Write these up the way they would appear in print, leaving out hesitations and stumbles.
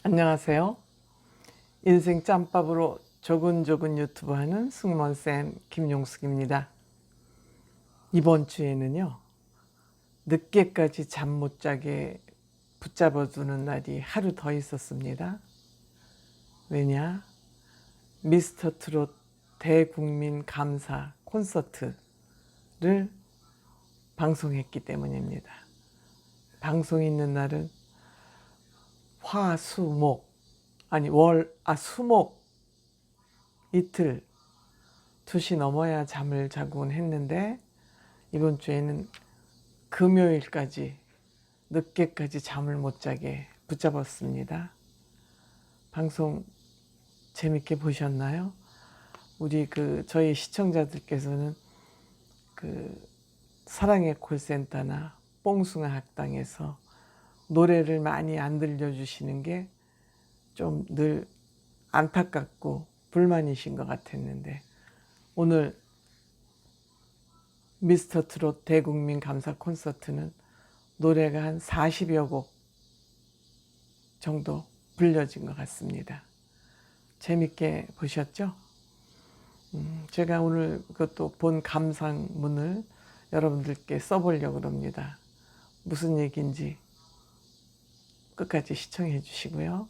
안녕하세요. 인생 짬밥으로 조근조근 유튜브 하는 승무원쌤 김용숙입니다. 이번 주에는요, 늦게까지 잠 못 자게 붙잡아두는 날이 하루 더 있었습니다. 왜냐? 미스터 트롯 대국민 감사 콘서트를 방송했기 때문입니다. 방송 있는 날은 수목 이틀 2시 넘어야 잠을 자곤 했는데 이번 주에는 금요일까지 늦게까지 잠을 못 자게 붙잡았습니다. 방송 재밌게 보셨나요? 우리 저희 시청자들께서는 사랑의 콜센터나 뽕숭아 학당에서 노래를 많이 안 들려주시는 게 좀 늘 안타깝고 불만이신 것 같았는데 오늘 미스터 트롯 대국민 감사 콘서트는 노래가 한 40여 곡 정도 불려진 것 같습니다. 재밌게 보셨죠? 제가 오늘 그것도 본 감상문을 여러분들께 써보려고 합니다. 무슨 얘기인지 끝까지 시청해 주시고요.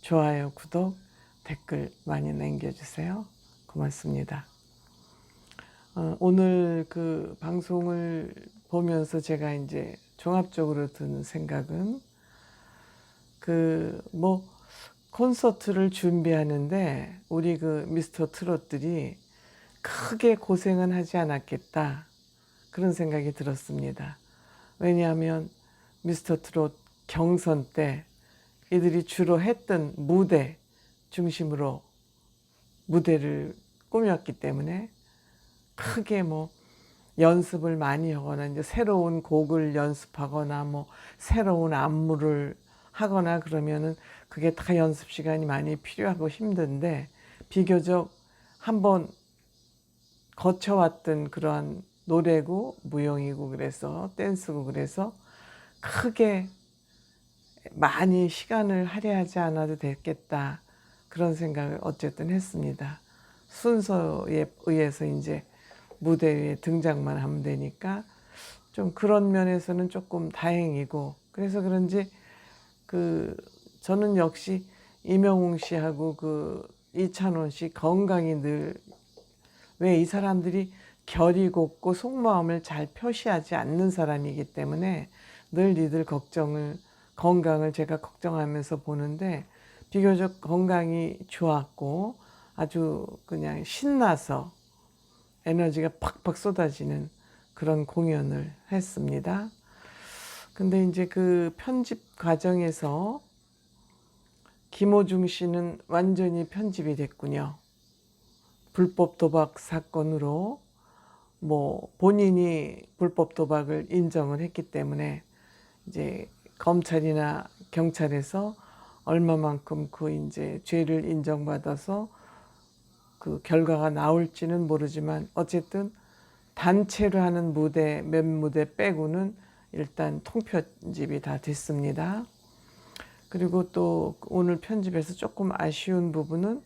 좋아요, 구독, 댓글 많이 남겨주세요. 고맙습니다. 오늘 방송을 보면서 제가 이제 종합적으로 드는 생각은 콘서트를 준비하는데 우리 미스터 트롯들이 크게 고생은 하지 않았겠다 그런 생각이 들었습니다. 왜냐하면 미스터 트롯 경선 때 이들이 주로 했던 무대 중심으로 무대를 꾸몄기 때문에 크게 연습을 많이 하거나 이제 새로운 곡을 연습하거나 새로운 안무를 하거나 그러면은 그게 다 연습 시간이 많이 필요하고 힘든데 비교적 한번 거쳐왔던 그러한 노래고 무용이고 그래서 댄스고 그래서 크게 많이 시간을 할애하지 않아도 됐겠다 그런 생각을 어쨌든 했습니다. 순서에 의해서 이제 무대 위에 등장만 하면 되니까 좀 그런 면에서는 조금 다행이고 그래서 그런지 저는 역시 이명웅 씨하고 이찬원 씨 건강이 늘 왜 이 사람들이 결이 곱고 속마음을 잘 표시하지 않는 사람이기 때문에 늘 이들 건강을 제가 걱정하면서 보는데 비교적 건강이 좋았고 아주 그냥 신나서 에너지가 팍팍 쏟아지는 그런 공연을 했습니다. 근데 이제 편집 과정에서 김호중 씨는 완전히 편집이 됐군요. 불법 도박 사건으로 본인이 불법 도박을 인정을 했기 때문에 이제 검찰이나 경찰에서 얼마만큼 이제 죄를 인정받아서 결과가 나올지는 모르지만 어쨌든 단체로 하는 몇 무대 빼고는 일단 통편집이 다 됐습니다. 그리고 또 오늘 편집에서 조금 아쉬운 부분은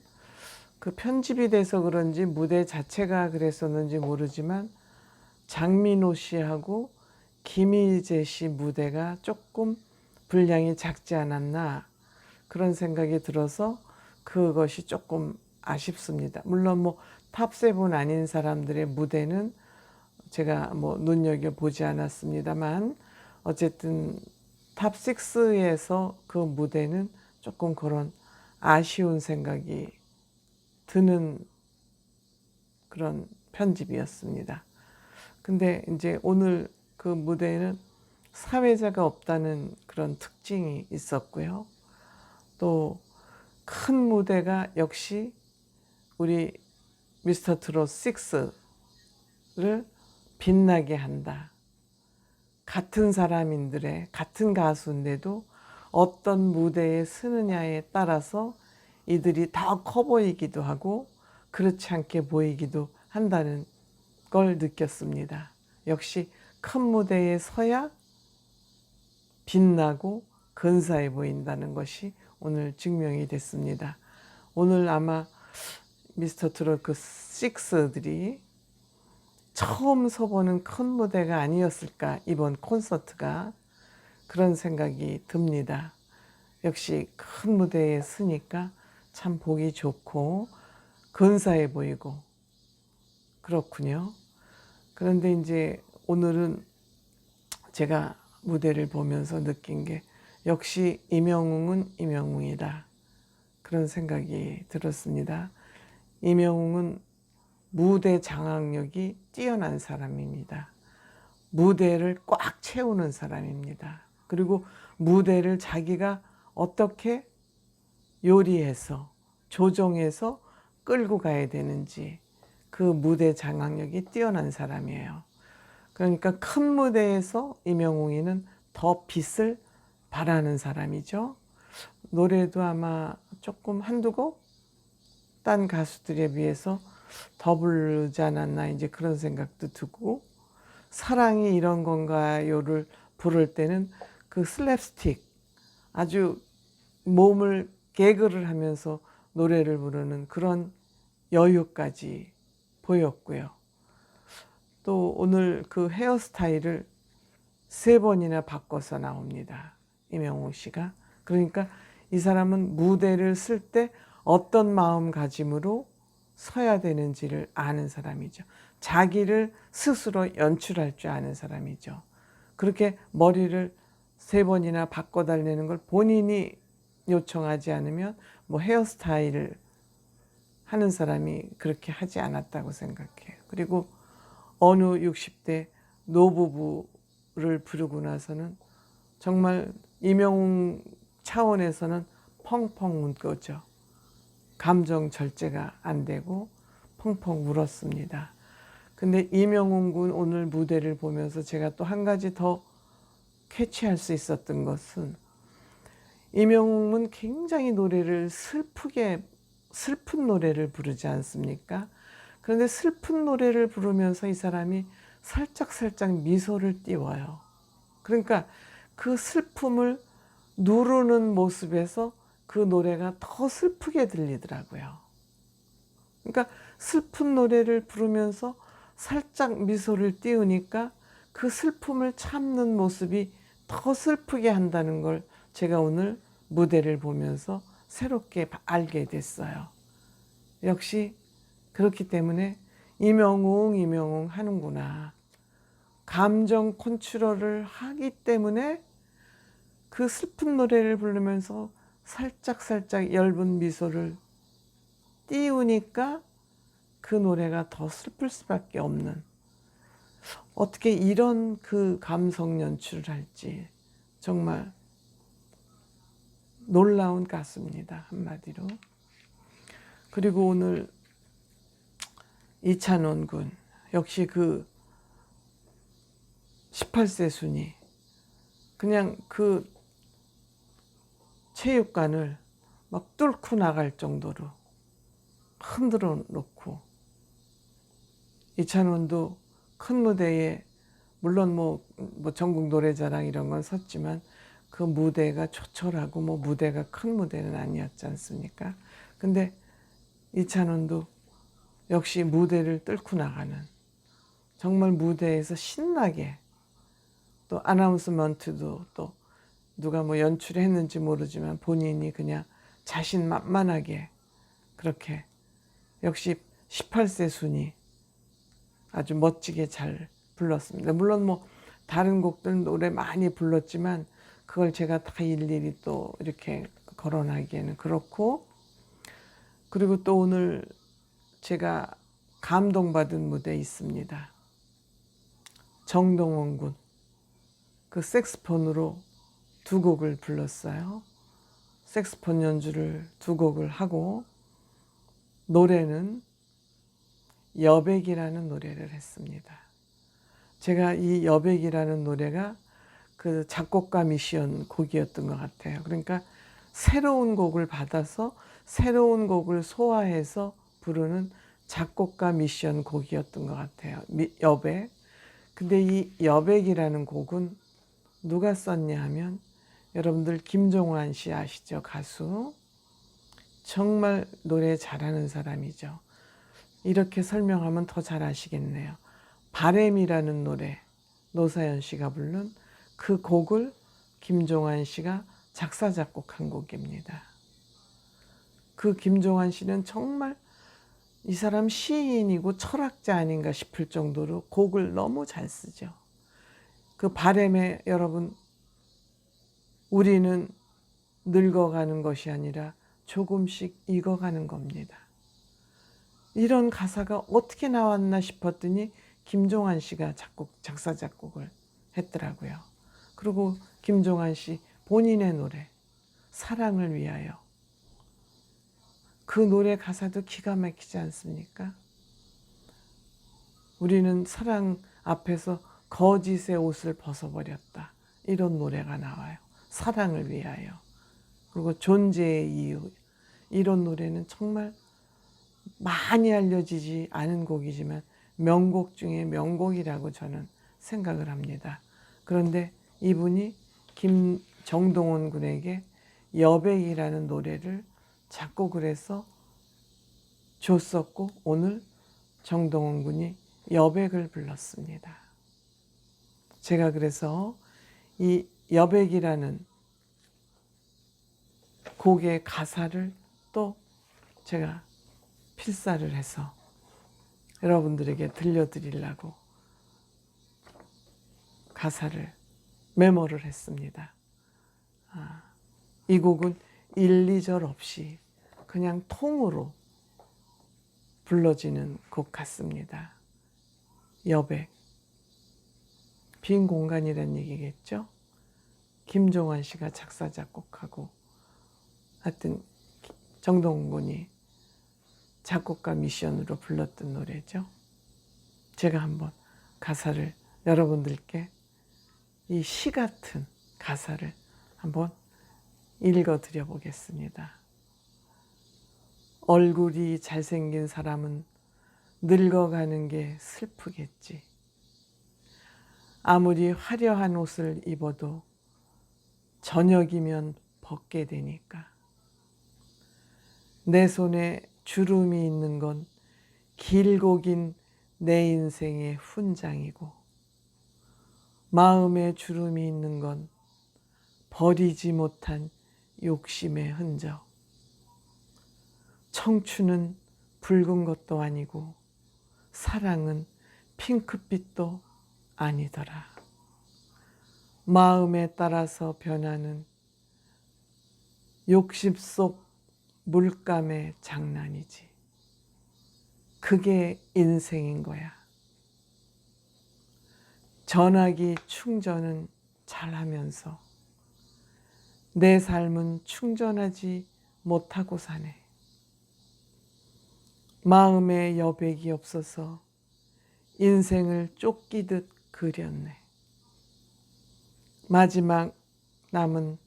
편집이 돼서 그런지 무대 자체가 그랬었는지 모르지만 장민호 씨하고 김희재 씨 무대가 조금 분량이 작지 않았나 그런 생각이 들어서 그것이 조금 아쉽습니다. 물론 탑7 아닌 사람들의 무대는 제가 눈여겨보지 않았습니다만 어쨌든 탑6에서 그 무대는 조금 그런 아쉬운 생각이 드는 그런 편집이었습니다. 근데 이제 오늘 무대에는 사회자가 없다는 그런 특징이 있었고요. 또 큰 무대가 역시 우리 미스터 트롯 6를 빛나게 한다. 같은 사람인들의 같은 가수인데도 어떤 무대에 서느냐에 따라서 이들이 더 커 보이기도 하고 그렇지 않게 보이기도 한다는 걸 느꼈습니다. 역시 큰 무대에 서야 빛나고 근사해 보인다는 것이 오늘 증명이 됐습니다. 오늘 아마 미스터 트롯 그 6들이 처음 서보는 큰 무대가 아니었을까, 이번 콘서트가. 그런 생각이 듭니다. 역시 큰 무대에 서니까 참 보기 좋고 근사해 보이고 그렇군요. 그런데 이제 오늘은 제가 무대를 보면서 느낀 게 역시 임영웅은 임영웅이다, 그런 생각이 들었습니다. 임영웅은 무대 장악력이 뛰어난 사람입니다. 무대를 꽉 채우는 사람입니다. 그리고 무대를 자기가 어떻게 요리해서 조정해서 끌고 가야 되는지, 그 무대 장악력이 뛰어난 사람이에요. 그러니까 큰 무대에서 임영웅이는 더 빛을 발하는 사람이죠. 노래도 아마 조금 한두 곡 딴 가수들에 비해서 더 부르지 않았나, 이제 그런 생각도 들고, 사랑이 이런 건가요를 부를 때는 그 슬랩스틱, 아주 몸을 개그를 하면서 노래를 부르는 그런 여유까지 보였고요. 또 오늘 그 헤어스타일을 3번이나 바꿔서 나옵니다, 임영웅 씨가. 그러니까 이 사람은 무대를 쓸 때 어떤 마음가짐으로 서야 되는지를 아는 사람이죠. 자기를 스스로 연출할 줄 아는 사람이죠. 그렇게 머리를 3번이나 바꿔달라는 걸 본인이 요청하지 않으면 뭐 헤어스타일을 하는 사람이 그렇게 하지 않았다고 생각해요. 그리고 어느 60대 노부부를 부르고 나서는 정말 임영웅 차원에서는 펑펑 운 거죠. 감정 절제가 안 되고 펑펑 울었습니다. 근데 임영웅 군 오늘 무대를 보면서 제가 또 한 가지 더 캐치할 수 있었던 것은, 임영웅은 굉장히 노래를 슬픈 노래를 부르지 않습니까? 그런데 슬픈 노래를 부르면서 이 사람이 살짝 미소를 띄워요. 그러니까 그 슬픔을 누르는 모습에서 그 노래가 더 슬프게 들리더라고요. 그러니까 슬픈 노래를 부르면서 살짝 미소를 띄우니까 그 슬픔을 참는 모습이 더 슬프게 한다는 걸 제가 오늘 무대를 보면서 새롭게 알게 됐어요. 역시 그렇기 때문에 임영웅 하는구나. 감정 컨트롤을 하기 때문에 그 슬픈 노래를 부르면서 살짝 엷은 미소를 띄우니까 그 노래가 더 슬플 수밖에 없는, 어떻게 이런 그 감성 연출을 할지 정말 놀라운 가수입니다, 한마디로. 그리고 오늘 이찬원 군, 역시 그 18세 순위, 그냥 그 체육관을 막 뚫고 나갈 정도로 흔들어 놓고, 이찬원도 큰 무대에 물론 뭐 전국 노래자랑 이런 건 섰지만 그 무대가 조촐하고 뭐 무대가 큰 무대는 아니었지 않습니까? 근데 이찬원도 역시 무대를 뚫고 나가는, 정말 무대에서 신나게, 또 아나운서먼트도 또 누가 뭐 연출했는지 모르지만 본인이 그냥 자신만만하게 그렇게, 역시 18세 순위 아주 멋지게 잘 불렀습니다. 물론 뭐 다른 곡들 노래 많이 불렀지만 그걸 제가 다 일일이 또 이렇게 거론하기에는 그렇고, 그리고 또 오늘 제가 감동받은 무대 있습니다. 정동원 군, 그 색스폰으로 2곡을 불렀어요. 색스폰 연주를 2곡을 하고 노래는 여백이라는 노래를 했습니다. 제가 이 여백이라는 노래가 그 작곡가 미션 곡이었던 것 같아요. 그러니까 새로운 곡을 받아서 새로운 곡을 소화해서 부르는 작곡가 미션 곡이었던 것 같아요. 여백. 근데 이 여백이라는 곡은 누가 썼냐 하면 여러분들 김종환 씨 아시죠? 가수. 정말 노래 잘하는 사람이죠. 이렇게 설명하면 더 잘 아시겠네요. 바램이라는 노래, 노사연 씨가 부른 그 곡을 김종환 씨가 작사 작곡한 곡입니다. 그 김종환 씨는 정말 이 사람 시인이고 철학자 아닌가 싶을 정도로 곡을 너무 잘 쓰죠. 그 바램에 여러분, 우리는 늙어가는 것이 아니라 조금씩 익어가는 겁니다. 이런 가사가 어떻게 나왔나 싶었더니 김종환 씨가 작사 작곡을 했더라고요. 그리고 김종환 씨 본인의 노래 사랑을 위하여, 그 노래 가사도 기가 막히지 않습니까? 우리는 사랑 앞에서 거짓의 옷을 벗어버렸다, 이런 노래가 나와요. 사랑을 위하여. 그리고 존재의 이유, 이런 노래는 정말 많이 알려지지 않은 곡이지만 명곡 중에 명곡이라고 저는 생각을 합니다. 그런데 이분이 정동원 군에게 여백이라는 노래를 작곡을 해서 줬었고, 오늘 정동원 군이 여백을 불렀습니다. 제가 그래서 이 여백이라는 곡의 가사를 또 제가 필사를 해서 여러분들에게 들려드리려고 가사를 메모를 했습니다. 이 곡은 1, 2절 없이 그냥 통으로 불러지는 곡 같습니다. 여백, 빈 공간이란 얘기겠죠? 김종환 씨가 작사 작곡하고 하여튼 정동원 군이 작곡가 미션으로 불렀던 노래죠. 제가 한번 가사를 여러분들께, 이 시 같은 가사를 한번 읽어드려 보겠습니다. 얼굴이 잘생긴 사람은 늙어가는 게 슬프겠지. 아무리 화려한 옷을 입어도 저녁이면 벗게 되니까. 내 손에 주름이 있는 건 길고 긴 내 인생의 훈장이고, 마음에 주름이 있는 건 버리지 못한 욕심의 흔적. 청춘은 붉은 것도 아니고 사랑은 핑크빛도 아니더라. 마음에 따라서 변하는 욕심 속 물감의 장난이지. 그게 인생인 거야. 전화기 충전은 잘하면서 내 삶은 충전하지 못하고 사네. 마음에 여백이 없어서 인생을 쫓기듯 그렸네. 마지막 남은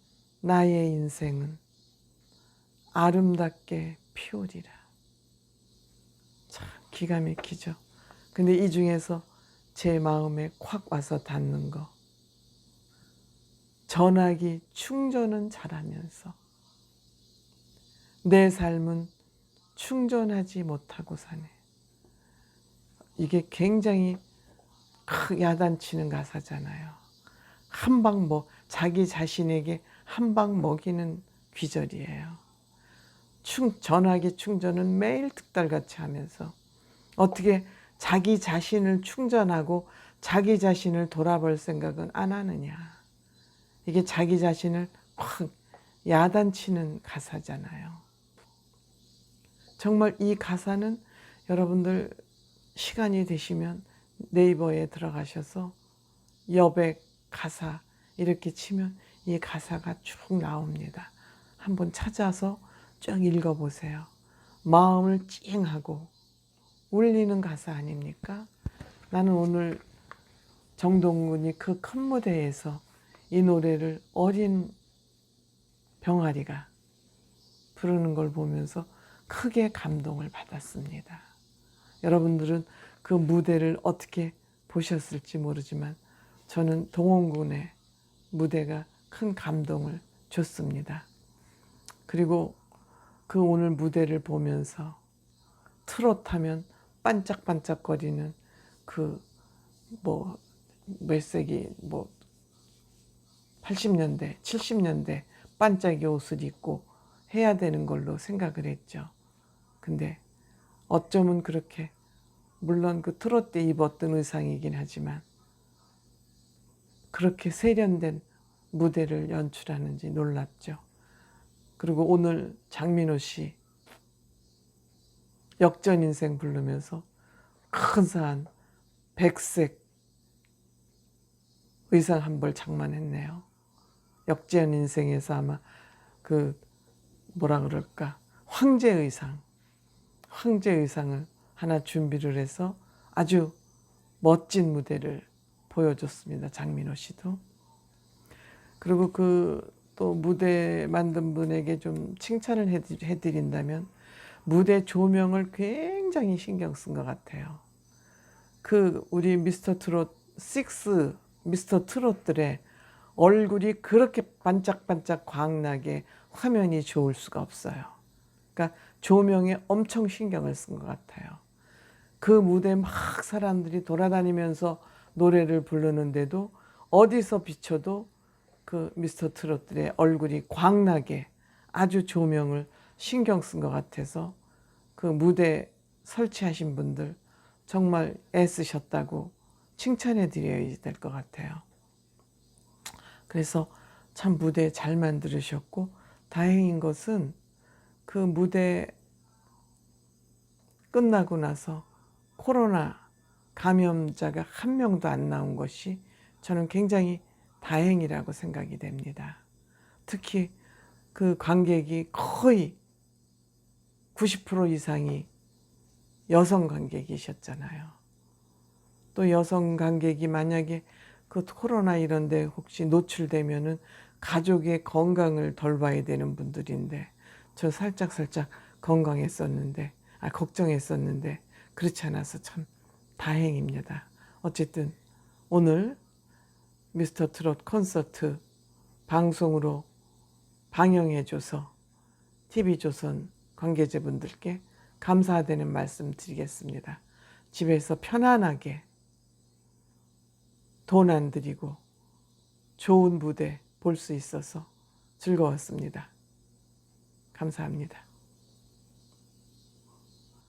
나의 인생은 아름답게 피우리라. 참 기가 막히죠. 근데 이 중에서 제 마음에 콱 와서 닿는 거, 전화기 충전은 잘하면서 내 삶은 충전하지 못하고 사네. 이게 굉장히 야단치는 가사잖아요. 자기 자신에게 한 방 먹이는 귀절이에요. 전화기 충전은 매일 득달같이 하면서 어떻게 자기 자신을 충전하고 자기 자신을 돌아볼 생각은 안 하느냐. 이게 자기 자신을 확 야단치는 가사잖아요. 정말 이 가사는 여러분들 시간이 되시면 네이버에 들어가셔서 여백 가사 이렇게 치면 이 가사가 쭉 나옵니다. 한번 찾아서 쭉 읽어보세요. 마음을 찡하고 울리는 가사 아닙니까? 나는 오늘 정동군이 그 큰 무대에서 이 노래를 어린 병아리가 부르는 걸 보면서 크게 감동을 받았습니다. 여러분들은 그 무대를 어떻게 보셨을지 모르지만 저는 동원군의 무대가 큰 감동을 줬습니다. 그리고 그 오늘 무대를 보면서 트롯 하면 반짝반짝거리는 그 몇 세기 80년대, 70년대 반짝이 옷을 입고 해야 되는 걸로 생각을 했죠. 근데 어쩌면 그렇게, 물론 그 트롯 때 입었던 의상이긴 하지만 그렇게 세련된 무대를 연출하는지 놀랍죠. 그리고 오늘 장민호 씨 역전인생 부르면서 근사한 백색 의상 한 벌 장만했네요. 역전인생에서 아마 그 뭐라 그럴까, 황제 의상을 하나 준비를 해서 아주 멋진 무대를 보여줬습니다. 장민호 씨도. 그리고 그 또 무대 만든 분에게 좀 칭찬을 해드린다면 무대 조명을 굉장히 신경 쓴 것 같아요. 그 우리 미스터 트롯 6 미스터 트롯들의 얼굴이 그렇게 반짝반짝 광나게 화면이 좋을 수가 없어요. 그러니까 조명에 엄청 신경을 쓴 것 같아요. 그 무대 막 사람들이 돌아다니면서 노래를 부르는데도 어디서 비춰도 그 미스터 트롯들의 얼굴이 광나게 아주 조명을 신경 쓴 것 같아서 그 무대 설치하신 분들 정말 애쓰셨다고 칭찬해 드려야 될 것 같아요. 그래서 참 무대 잘 만들으셨고, 다행인 것은 그 무대 끝나고 나서 코로나 감염자가 한 명도 안 나온 것이 저는 굉장히 다행이라고 생각이 됩니다. 특히 그 관객이 거의 90% 이상이 여성 관객이셨잖아요. 또 여성 관객이 만약에 그 코로나 이런 데 혹시 노출되면은 가족의 건강을 돌봐야 되는 분들인데, 저 살짝 걱정했었는데 그렇지 않아서 참 다행입니다. 어쨌든 오늘 미스터 트롯 콘서트 방송으로 방영해줘서 TV조선 관계자분들께 감사하다는 말씀 드리겠습니다. 집에서 편안하게 돈 안 들이고 좋은 무대 볼 수 있어서 즐거웠습니다. 감사합니다.